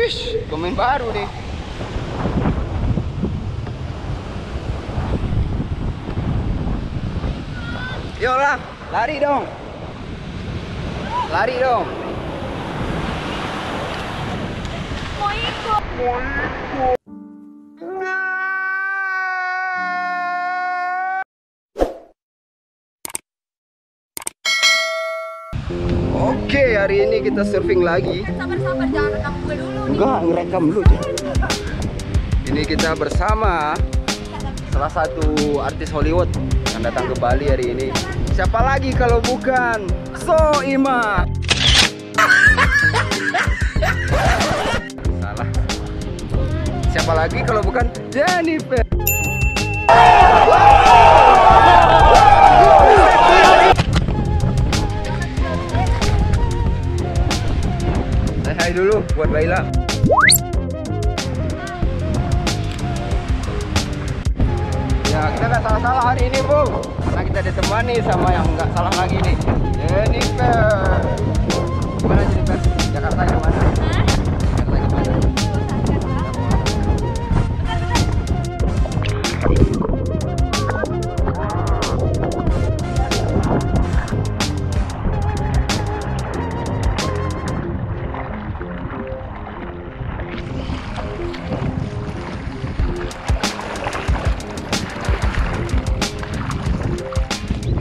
Wih, pemain baru nih. Yolah, lari dong. Lari dong. Mau ikut. Oke, hari ini kita surfing lagi. Sabar-sabar, jangan rekam gue dulu nih. Enggak, ngerekam dulu. Ini kita bersama salah satu artis Hollywood yang datang ke Bali hari ini. Siapa lagi kalau bukan Soimah? Salah. Siapa lagi kalau bukan Jennifer? Hai dulu buat Baila. Ya, kita nggak salah-salah hari ini, Bu. Karena kita ditemani sama yang nggak salah lagi nih, Jennifer. Gimana Jennifer? Jakarta gimana? Jakarta gimana?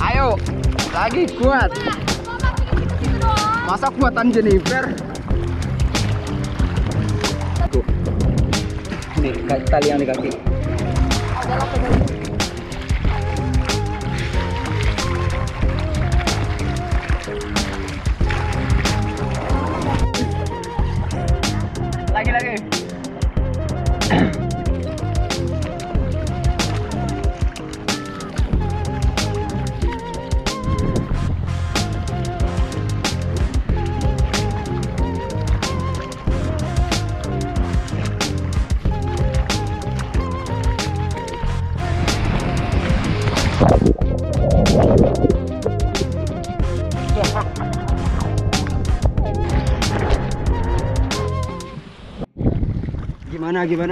Ayo, lagi kuat. Masa kuatan Jennifer? Tuh. Nih, tali yang di kaki. Lagi.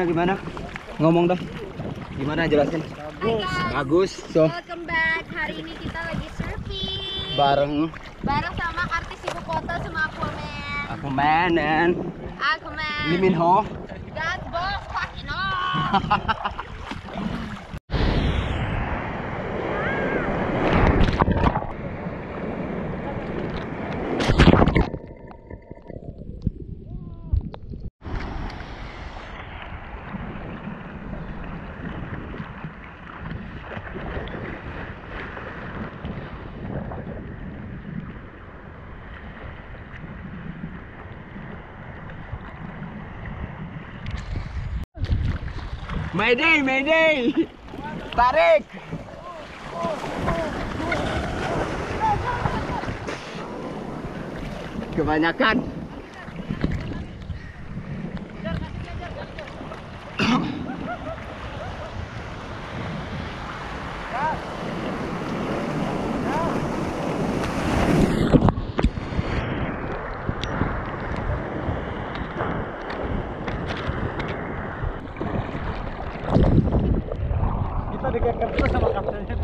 Gimana? Ngomong dong. Gimana jelasin? Bagus. So, Welcome back. Hari ini kita lagi surfing. bareng Sama artis ibu kota sama Aquaman. Aquaman and Lee Min Ho. That boss fucking off. Mayday. Tarik. Kebanyakan. Kita dikekep terus sama kaptennya.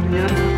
Iya.